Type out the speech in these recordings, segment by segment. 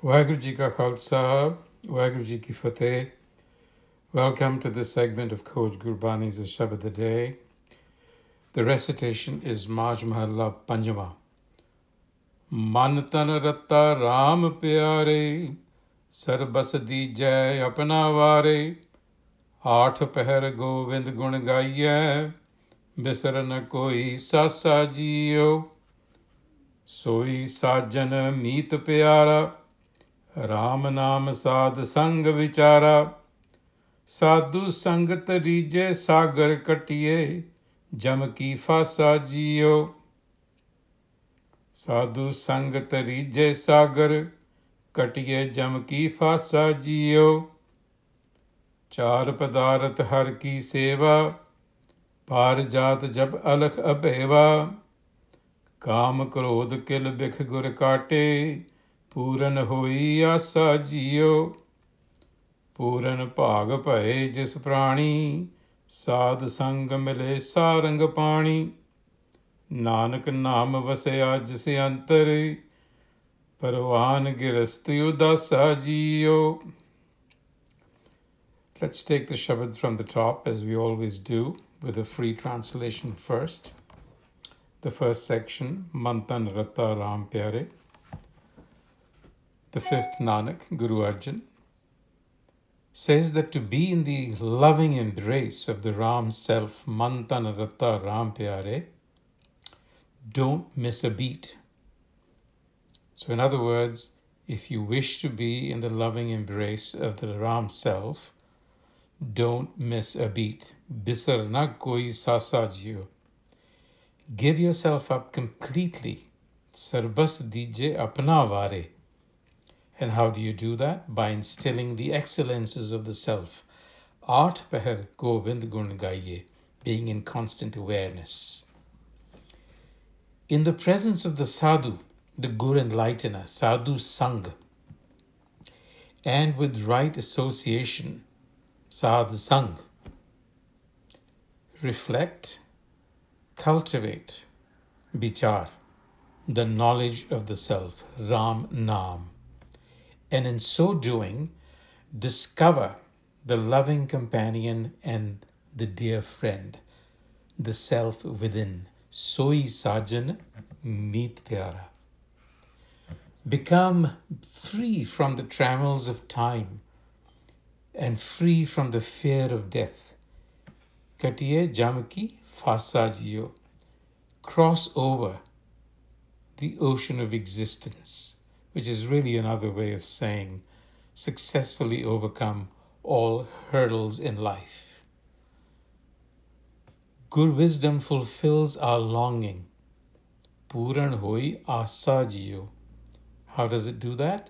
Waheguru Ji Ka Khalsa, Waheguru Ji Ki Fateh. Welcome to this segment of Coach Gurbani's a-sabad-a-day. The recitation is Maj Mahalla Panjama. Man tan Rata Ram Pyare, a-sabad-a-day apna ware. Aath pahar Govind gun gaiye, bisar na koi sasa jiyo. Soi sajan meet pyara, Ram naam sad sang vichara. साधु संगत रीजे सागर कटिए जम की fossa जियो. साधु संगत रीजे सागर कटिए जम की fossa जियो. चार पदार्थ हर की सेवा, पार जात जब अलख अभेवा. काम क्रोध किल बिख गुर काटे, पूरन होई आसा जियो. पूरन भाग भये जिस प्राणी, साध संग मिले सारंग पाणी. नानक नाम वसया जिस अंतर, परवान गिरस्ति उदासा जियो. Let's take the Shabad from the top, as we always do, with a free translation first. The first section, Mantan Rata Ram Pyare. The fifth Nanak, Guru Arjan, says that to be in the loving embrace of the Ram self, Mantan Rata Ram Pyare, don't miss a beat. So in other words, if you wish to be in the loving embrace of the Ram self, don't miss a beat. Bisar na koi sasa jiyo. Give yourself up completely. Sarbas dije apna vare. And how do you do that? By instilling the excellences of the self. Aath pahar Govind gun gaiye, being in constant awareness. In the presence of the sadhu, the Guru enlightener, sadhu sang, and with right association, sadh sang, reflect, cultivate, vichar, the knowledge of the self, Ram Naam. And in so doing, discover the loving companion and the dear friend, the self within. Soi sajan meet pyara. Become free from the trammels of time and free from the fear of death. Katiye jamki fasa jiyo. Cross over the ocean of existence, which is really another way of saying successfully overcome all hurdles in life. Gur wisdom fulfills our longing. Puran hoi asa jiyo. How does it do that?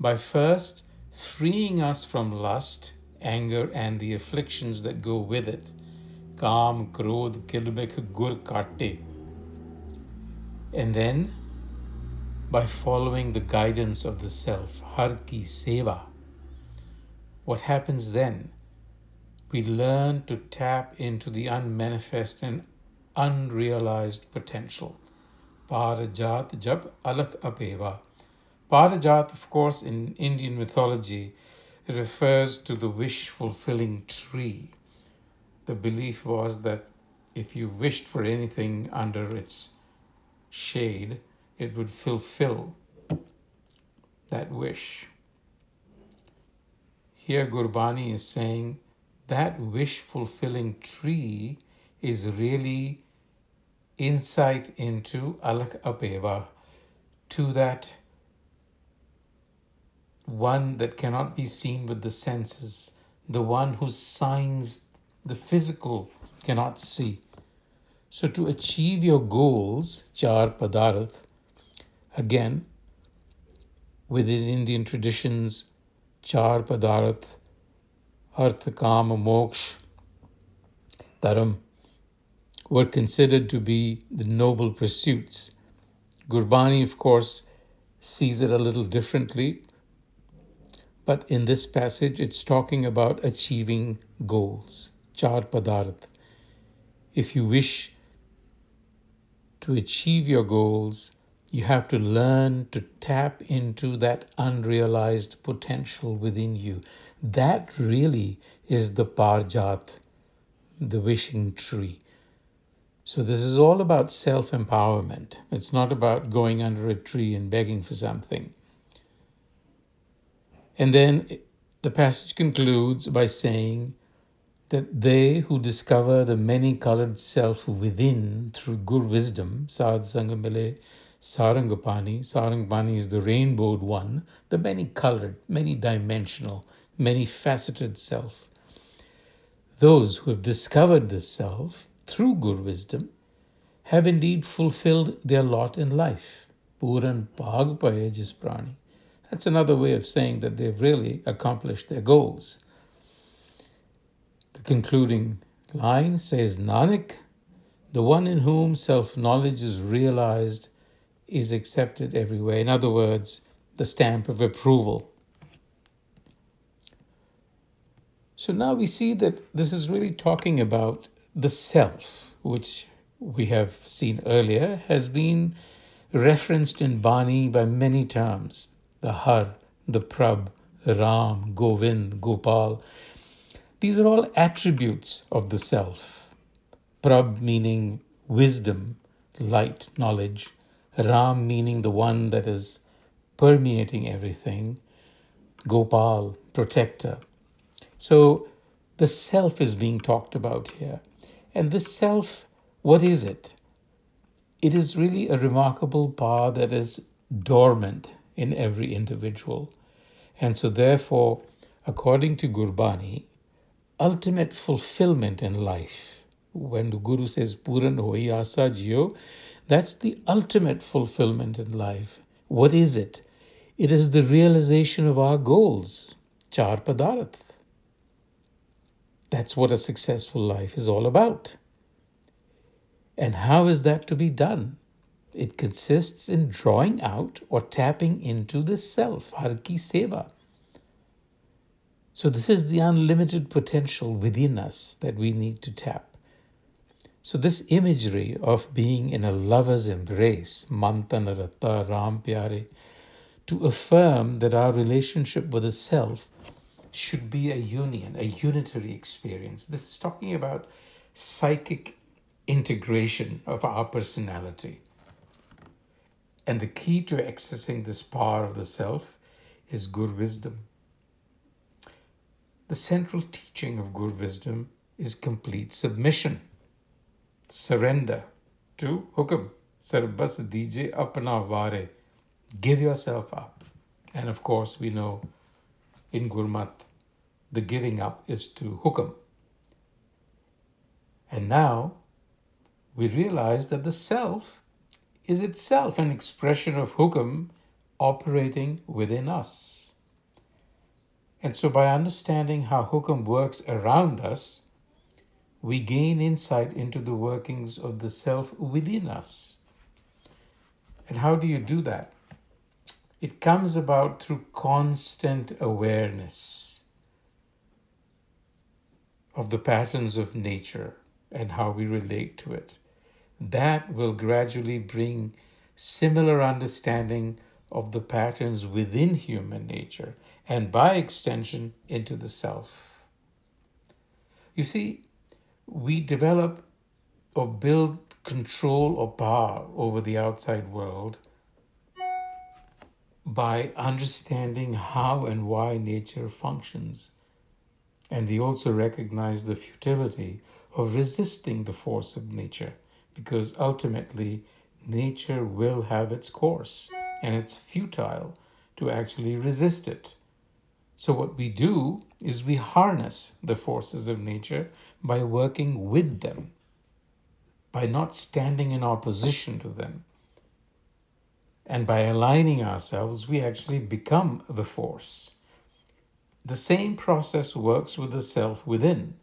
By first freeing us from lust, anger, and the afflictions that go with it. Kam, krodh, kilbek, gur kate. And then by following the guidance of the self, har ki seva. What happens then? We learn to tap into the unmanifest and unrealized potential. Parajat jab alak apeva. Parajat, of course, in Indian mythology, refers to the wish-fulfilling tree. The belief was that if you wished for anything under its shade, it would fulfill that wish. Here Gurbani is saying that wish-fulfilling tree is really insight into alak apeva, to that one that cannot be seen with the senses, the one whose signs the physical cannot see. So to achieve your goals, char padarth, again, within Indian traditions, char padarth, artha, kama, moksha, dharam, were considered to be the noble pursuits. Gurbani, of course, sees it a little differently, but in this passage, it's talking about achieving goals, char padarth. If you wish to achieve your goals, You have to learn to tap into that unrealized potential within you. That really is the Parjat, the wishing tree. So this is all about self-empowerment. It's not about going under a tree and begging for something. And then the passage concludes by saying that they who discover the many-colored self within through good wisdom, Sad Sangamile Sarangapani, Sarangapani is the rainbowed one, the many-colored, many-dimensional, many-faceted self. Those who have discovered this self through good wisdom have indeed fulfilled their lot in life. Puran bhag paye jis prani. That's another way of saying that they've really accomplished their goals. The concluding line says, Nanak, the one in whom self-knowledge is realized is accepted everywhere. In other words, the stamp of approval. So now we see that this is really talking about the self, which we have seen earlier has been referenced in Bani by many terms. The Har, the Prabh, Ram, Govind, Gopal. These are all attributes of the self. Prabh meaning wisdom, light, knowledge. Ram meaning the one that is permeating everything. Gopal, protector. So the self is being talked about here. And this self, what is it? It is really a remarkable power that is dormant in every individual. And so therefore, according to Gurbani, ultimate fulfillment in life, when the Guru says Puran hoi asa jiyo, that's the ultimate fulfillment in life. What is it? It is the realization of our goals, Char Padarth. That's what a successful life is all about. And how is that to be done? It consists in drawing out or tapping into the self, Har Ki Seva. So this is the unlimited potential within us that we need to tap. So this imagery of being in a lover's embrace, Mantan, Rata, Ram, Pyare, to affirm that our relationship with the self should be a union, a unitary experience. This is talking about psychic integration of our personality. And the key to accessing this power of the self is good wisdom. The central teaching of good wisdom is complete submission, surrender to hukam. Sarbas dije apna vare. Give yourself up. And of course, we know in Gurmat, the giving up is to hukam. And now we realize that the self is itself an expression of hukam operating within us. And so by understanding how hukam works around us, we gain insight into the workings of the self within us. And how do you do that? It comes about through constant awareness of the patterns of nature and how we relate to it. That will gradually bring similar understanding of the patterns within human nature and by extension into the self. You see, we develop or build control or power over the outside world by understanding how and why nature functions. And we also recognize the futility of resisting the force of nature, because ultimately nature will have its course and it's futile to actually resist it. So what we do is we harness the forces of nature by working with them, by not standing in opposition to them. And by aligning ourselves, we actually become the force. The same process works with the self within.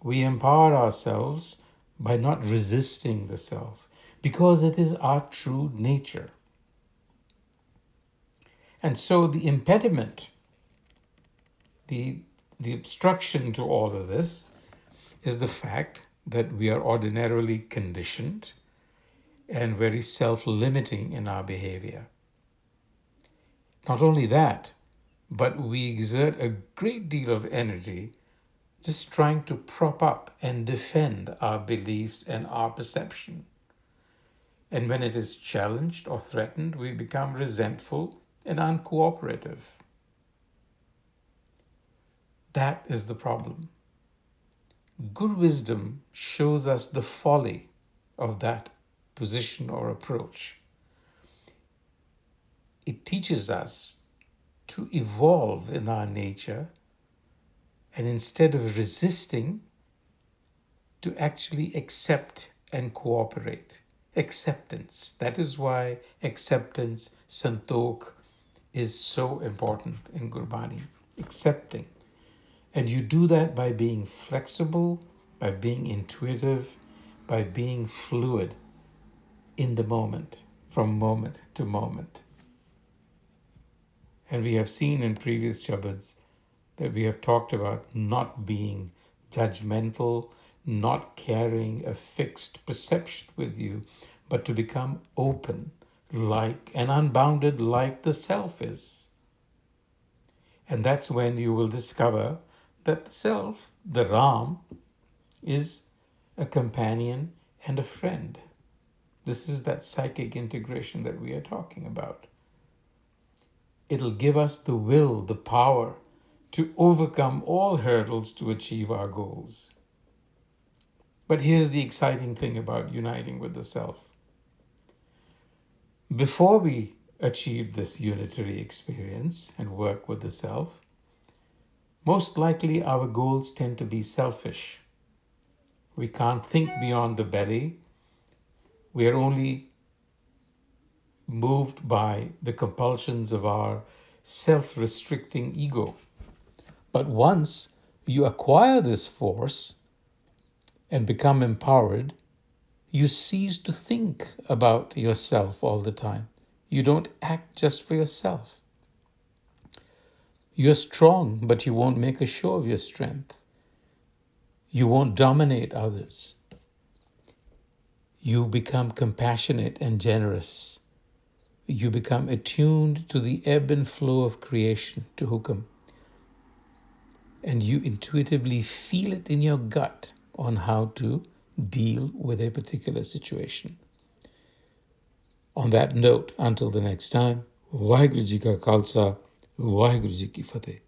We empower ourselves by not resisting the self, because it is our true nature. And so the impediment, the obstruction to all of this is the fact that we are ordinarily conditioned and very self-limiting in our behavior. Not only that, but we exert a great deal of energy just trying to prop up and defend our beliefs and our perception. And when it is challenged or threatened, we become resentful and uncooperative. That is the problem. Good wisdom shows us the folly of that position or approach. It teaches us to evolve in our nature, and instead of resisting, to actually accept and cooperate. Acceptance. That is why acceptance, santokh, is so important in Gurbani. Accepting. And you do that by being flexible, by being intuitive, by being fluid in the moment, from moment to moment. And we have seen in previous shabads that we have talked about not being judgmental, not carrying a fixed perception with you, but to become open, like and unbounded like the self is. And that's when you will discover that the self, the Ram, is a companion and a friend. This is that psychic integration that we are talking about. It'll give us the will, the power to overcome all hurdles to achieve our goals. But here's the exciting thing about uniting with the self. Before we achieve this unitary experience and work with the self, most likely our goals tend to be selfish. We can't think beyond the belly. We are only moved by the compulsions of our self-restricting ego. But once you acquire this force and become empowered, you cease to think about yourself all the time. You don't act just for yourself. You're strong, but you won't make a show of your strength. You won't dominate others. You become compassionate and generous. You become attuned to the ebb and flow of creation, to hukam. And you intuitively feel it in your gut on how to deal with a particular situation. On that note, until the next time, Vaheguru Ji Ka Khalsa, Vaheguru Ji Ki Fateh.